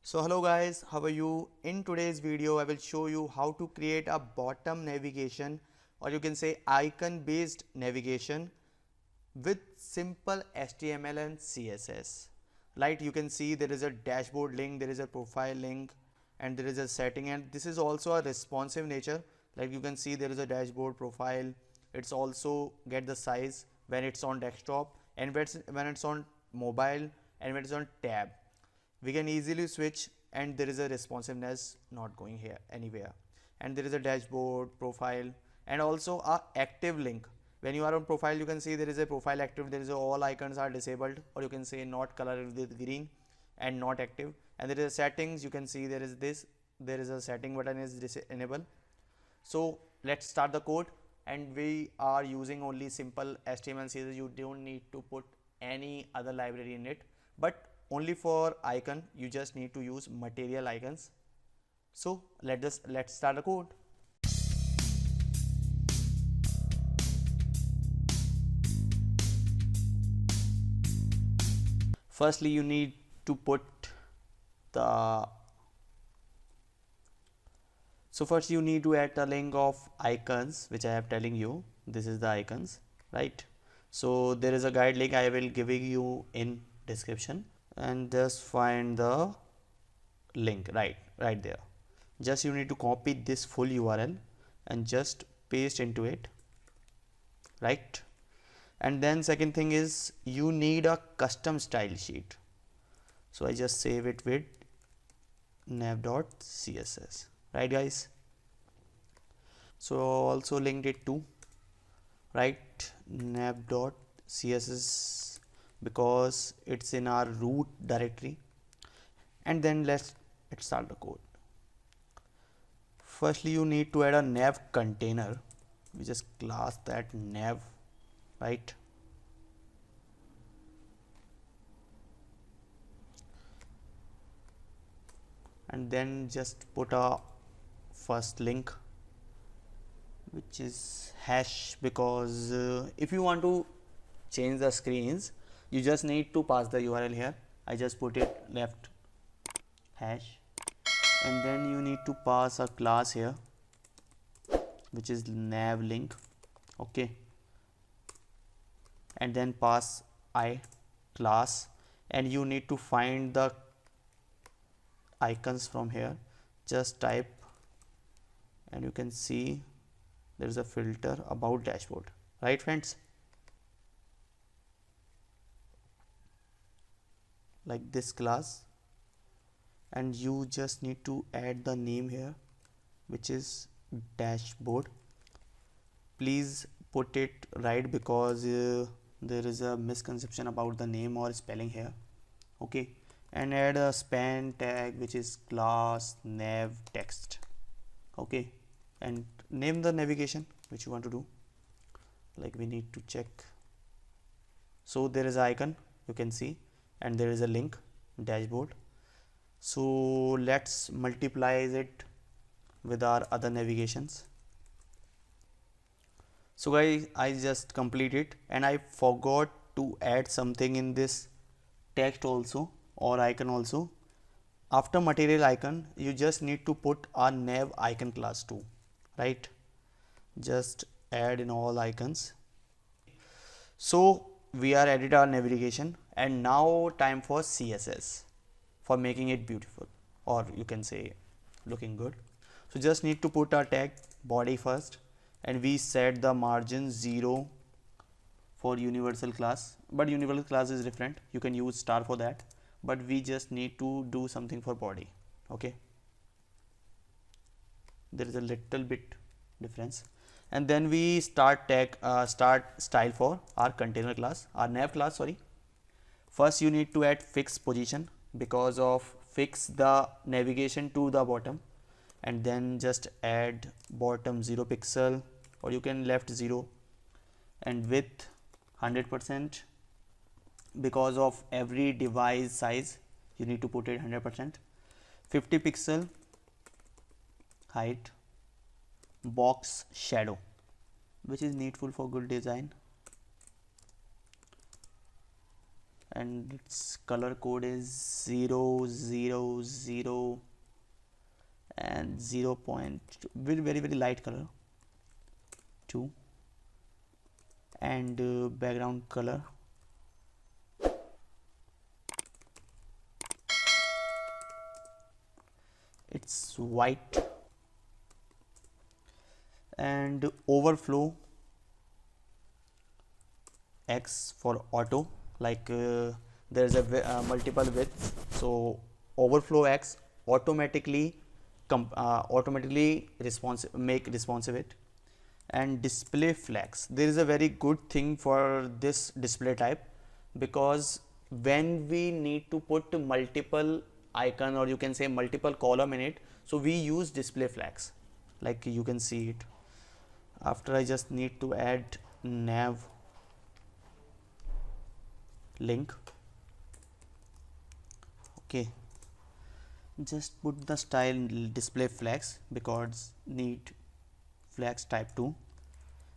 So hello guys, how are you? In today's video I will show you how to create a bottom navigation, or you can say icon based navigation with simple HTML and CSS. Right, you can see there is a dashboard link, there is a profile link, and there is a setting, and this is also a responsive nature. Like you can see there is a dashboard profile. It's also get the size when it's on desktop, and when it's on mobile, and when it's on tab. We can easily switch, and there is a responsiveness not going here anywhere, and there is a dashboard profile and also a active link. When you are on profile, you can see there is a profile active, there is all icons are disabled, or you can say not colored with green and not active. And there is a settings, you can see there is this, there is a setting button is enable. So let's start the code, and we are using only simple HTML and CSS. You don't need to put any other library in it, but only for icon you just need to use material icons. So let's start the code. Firstly, you need to put the first you need to add a link of icons, which I am telling you. This is the icons, right? So there is a guide link I will giving you in description, and just find the link right there. Just you need to copy this full URL and just paste into it, right? And then second thing is you need a custom style sheet. So I just save it with nav.css, right guys? So also linked it to right nav.css because it's in our root directory. And then let's start the code. Firstly, you need to add a nav container. We just class that nav, right? And then just put a first link, which is hash, because if you want to change the screens, you just need to pass the URL here. I just put it left hash, and then you need to pass a class here, which is nav link, okay, and then pass I class, and you need to find the icons from here. Just type, and you can see there is a filter about dashboard, right friends? Like this class, and you just need to add the name here, which is dashboard. Please put it right, because there is a misconception about the name or spelling here, okay. And add a span tag, which is class nav text, okay. And name the navigation which you want to do. Like we need to check. So there is an icon, you can see, and there is a link dashboard. So let's multiply it with our other navigations. So guys, I just complete it, and I forgot to add something in this text also, or icon also. After material icon, you just need to put a nav icon class too, right? Just add in all icons. So we are added our navigation, and now time for CSS for making it beautiful, or you can say looking good. So just need to put our tag body first, and we set the margin 0 for universal class, but universal class is different, you can use star for that, but we just need to do something for body, okay. There is a little bit difference. And then we start style for our container class, our nav class, sorry. First you need to add fixed position, because of fix the navigation to the bottom, and then just add bottom 0 pixel, or you can left 0, and width 100%, because of every device size you need to put it 100%. 50 pixel height, box shadow, which is needful for good design, and its color code is 000 and 0. Very very light color 2, and background color it's white, and overflow X for auto, like there is a multiple width, so overflow X automatically make responsive it. And display flags, there is a very good thing for this display type, because when we need to put multiple icon, or you can say multiple column in it, so we use display flags, like you can see it. After I just need to add nav link. Okay, just put the style display flags because need flags type 2,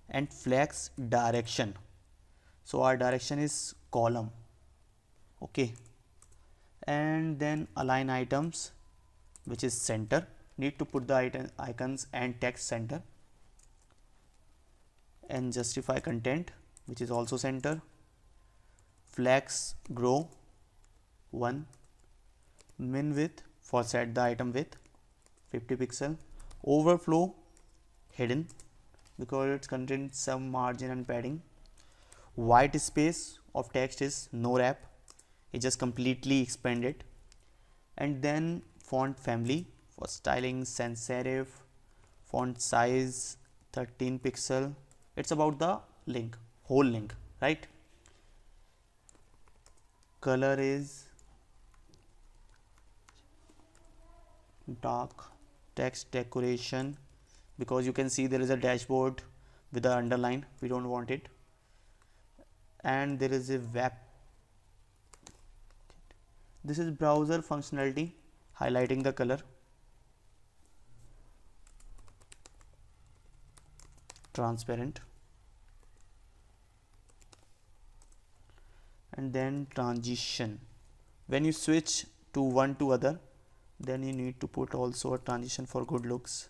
and flags direction, so our direction is column. Okay, and then align items, which is center, need to put the icons and text center, and justify content, which is also center. Flags grow 1, min width for set the item width 50 pixel, overflow hidden because it contains some margin and padding. White space of text is no wrap, it just completely expanded. And then font family for styling sans serif, font size 13 pixel, it's about the link, whole link, right? Color is dark, text decoration, because you can see there is a dashboard with the underline, we don't want it. And there is a web, this is browser functionality, highlighting the color. Transparent. And then transition, when you switch to one to other, then you need to put also a transition for good looks.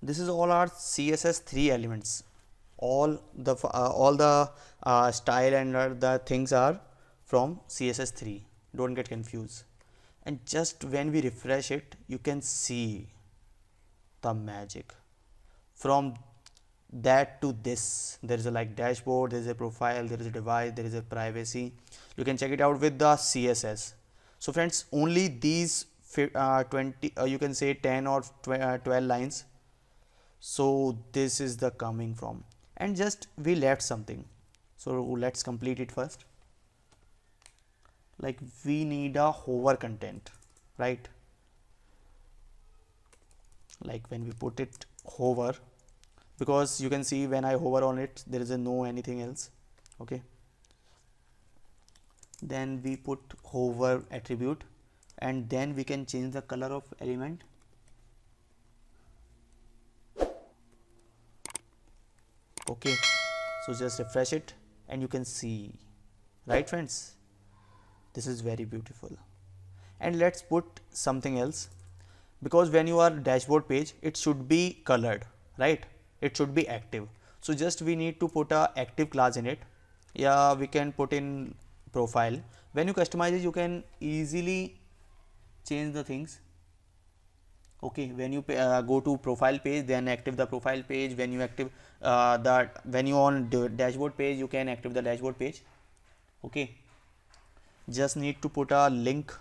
This is all our CSS 3 elements, all the style and the things are from CSS 3, don't get confused. And just when we refresh it, you can see the magic. From that to this, there is a like dashboard, there is a profile, there is a device, there is a privacy. You can check it out with the CSS. So friends, only these 20 you can say 10 or 12 lines, so this is the coming from. And just we left something, so let's complete it first. Like we need a hover content, right? Like when we put it hover, because you can see when I hover on it, there is a no anything else. Okay, then we put hover attribute, and then we can change the color of element. Okay, so just refresh it and you can see, right friends, this is very beautiful. And let's put something else, because when you are dashboard page, it should be colored, right? It should be active, so just we need to put a active class in it. Yeah, we can put in profile. When you customize it, you can easily change the things. Okay, when you go to profile page, then active the profile page. When you active when you on the dashboard page, you can active the dashboard page. Okay, just need to put a link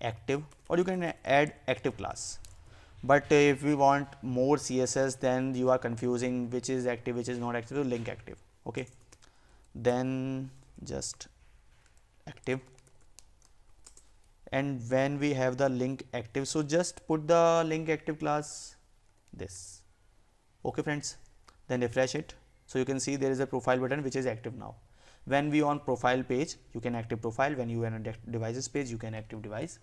active, or you can add active class. But if we want more CSS, then you are confusing which is active, which is not active. So link active. Okay, then just active. And when we have the link active, so just put the link active class this. Okay friends, then refresh it, so you can see there is a profile button which is active now. When we on profile page, you can active profile. When you are on devices page, you can active device.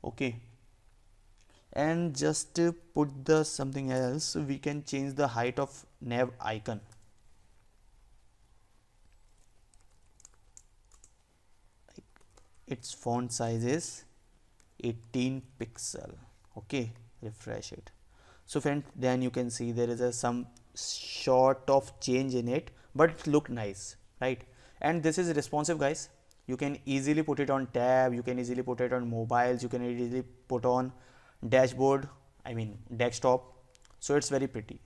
Okay, and just put the something else. We can change the height of nav icon. Its font size is 18 pixel. Okay, refresh it. So friend, then you can see there is some sort of change in it, but it look nice, right? And this is responsive, guys. You can easily put it on tab, you can easily put it on mobiles, you can easily put on dashboard, I mean desktop. So it's very pretty.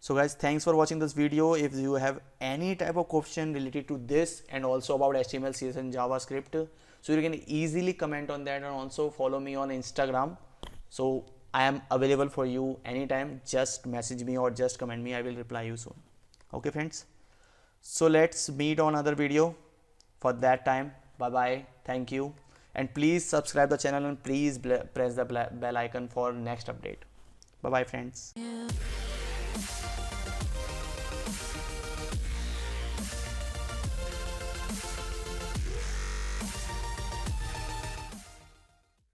So guys, thanks for watching this video. If you have any type of question related to this and also about HTML, CSS and JavaScript, so you can easily comment on that, and also follow me on Instagram. So I am available for you anytime. Just message me or just comment me. I will reply you soon. Okay friends. So let's meet on another video. For that time, bye bye. Thank you. And please subscribe the channel and please press the bell icon for next update. Bye bye friends.